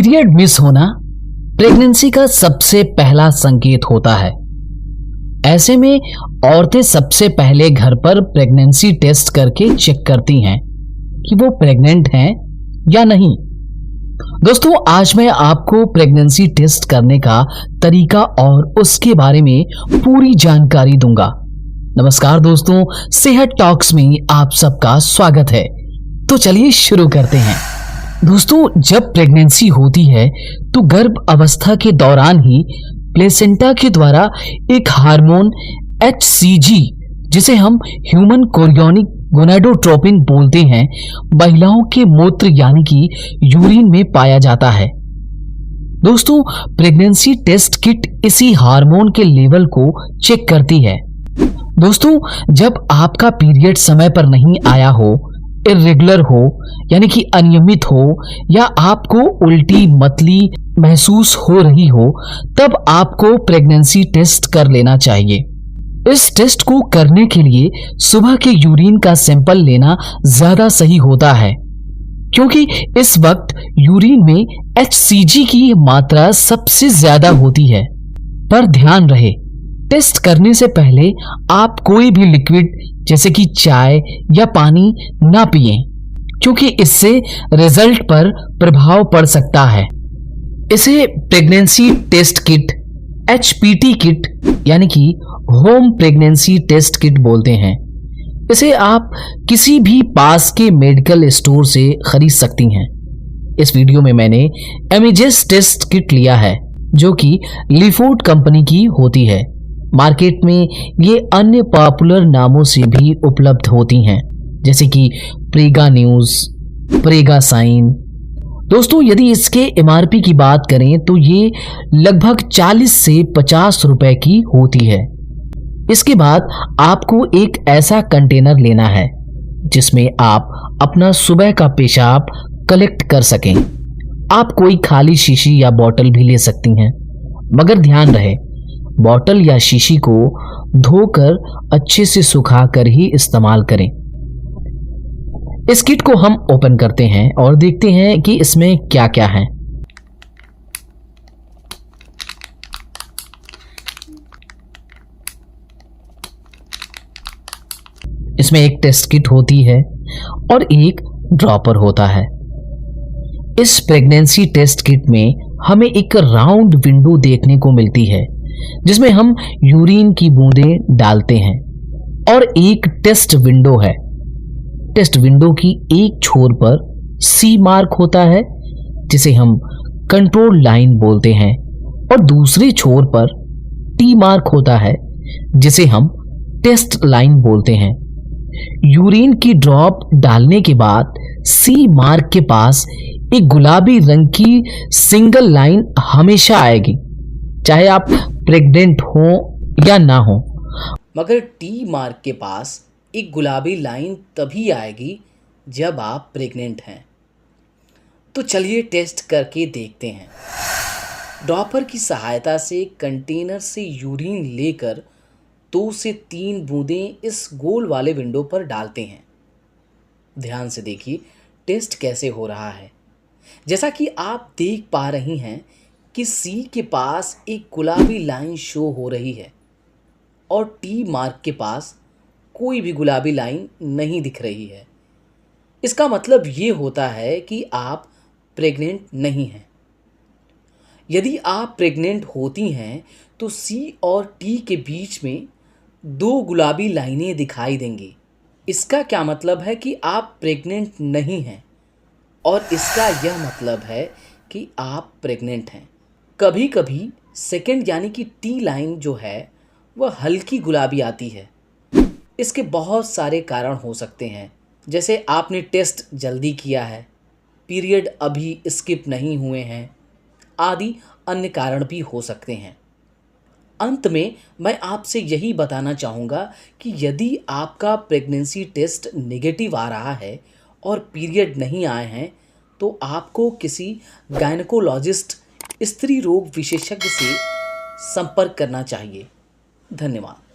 Period miss होना pregnancy का सबसे पहला संकेत होता है। ऐसे में औरतें सबसे पहले घर पर प्रेगनेंसी टेस्ट करके चेक करती हैं कि वो प्रेग्नेंट हैं या नहीं। दोस्तों, आज मैं आपको प्रेगनेंसी टेस्ट करने का तरीका और उसके बारे में पूरी जानकारी दूंगा। नमस्कार दोस्तों, सेहत टॉक्स में आप सबका स्वागत है। तो चलिए शुरू करते हैं। दोस्तों, जब प्रेगनेंसी होती है तो गर्भ अवस्था के दौरान ही प्लेसेंटा के द्वारा एक हार्मोन HCG, जिसे हम ह्यूमन कोरियोनिक गोनाडोट्रोपिन बोलते हैं, महिलाओं के मूत्र यानी कि यूरिन में पाया जाता है। दोस्तों, प्रेगनेंसी टेस्ट किट इसी हार्मोन के लेवल को चेक करती है। दोस्तों, जब आपका पीरियड समय पर नहीं आया हो, इर्रेगुलर हो यानी कि अनियमित हो, या आपको उल्टी मतली महसूस हो रही हो, तब आपको प्रेगनेंसी टेस्ट कर लेना चाहिए। इस टेस्ट को करने के लिए सुबह के यूरिन का सैंपल लेना ज्यादा सही होता है, क्योंकि इस वक्त यूरिन में HCG की मात्रा सबसे ज्यादा होती है। पर ध्यान रहे, टेस्ट करने से पहले आप कोई भी लिक्विड जैसे कि चाय या पानी ना पिएं, क्योंकि इससे रिजल्ट पर प्रभाव पड़ सकता है। इसे pregnancy test kit HPT kit यानी कि होम प्रेगनेंसी टेस्ट किट बोलते हैं। इसे आप किसी भी पास के मेडिकल स्टोर से खरीद सकती हैं। इस वीडियो में मैंने एमिजेस टेस्ट किट लिया है, जो कि लिफोर्ड कंपनी की होती है। मार्केट में ये अन्य पॉपुलर नामों से भी उपलब्ध होती हैं, जैसे कि प्रेगा न्यूज़, प्रेगा साइन। दोस्तों, यदि इसके MRP की बात करें तो ये लगभग 40 से 50 रुपए की होती है। इसके बाद आपको एक ऐसा कंटेनर लेना है जिसमें आप अपना सुबह का पेशाब कलेक्ट कर सकें। आप कोई खाली शीशी या बोतल भी ले सकती हैं, मगर ध्यान रहे, बोतल या शीशी को धोकर अच्छे से सुखाकर ही इस्तेमाल करें। इस किट को हम ओपन करते हैं और देखते हैं कि इसमें क्या क्या है। इसमें एक टेस्ट किट होती है और एक ड्रॉपर होता है। इस प्रेगनेंसी टेस्ट किट में हमें एक राउंड विंडो देखने को मिलती है, जिसमें हम यूरिन की बूंदें डालते हैं, और एक टेस्ट विंडो है। टेस्ट विंडो की एक छोर पर C मार्क होता है, जिसे हम कंट्रोल लाइन बोलते हैं, और दूसरे छोर पर T मार्क होता है, जिसे हम टेस्ट लाइन बोलते हैं। यूरिन की ड्रॉप डालने के बाद C मार्क के पास एक गुलाबी रंग की सिंगल लाइन हमेशा आएगी, चाहे आप प्रेग्नेंट हो या ना हो। मगर T मार्क के पास एक गुलाबी लाइन तभी आएगी जब आप प्रेग्नेंट हैं। तो चलिए टेस्ट करके देखते हैं। ड्रॉपर की सहायता से कंटेनर से यूरिन लेकर 2 से 3 बूंदें इस गोल वाले विंडो पर डालते हैं। ध्यान से देखिए टेस्ट कैसे हो रहा है। जैसा कि आप देख पा रही हैं कि C के पास एक गुलाबी लाइन शो हो रही है और T मार्क के पास कोई भी गुलाबी लाइन नहीं दिख रही है। इसका मतलब ये होता है कि आप प्रेग्नेंट नहीं हैं। यदि आप प्रेग्नेंट होती हैं तो C और T के बीच में 2 गुलाबी लाइनें दिखाई देंगी। इसका क्या मतलब है कि आप प्रेग्नेंट नहीं हैं, और इसका यह मतलब है कि आप प्रेग्नेंट हैं। कभी कभी सेकंड यानी कि T लाइन जो है वह हल्की गुलाबी आती है। इसके बहुत सारे कारण हो सकते हैं, जैसे आपने टेस्ट जल्दी किया है, पीरियड अभी स्किप नहीं हुए हैं, आदि अन्य कारण भी हो सकते हैं। अंत में मैं आपसे यही बताना चाहूँगा कि यदि आपका प्रेगनेंसी टेस्ट नेगेटिव आ रहा है और पीरियड नहीं आए हैं, तो आपको किसी गायनेकोलॉजिस्ट, स्त्री रोग विशेषज्ञ से संपर्क करना चाहिए। धन्यवाद।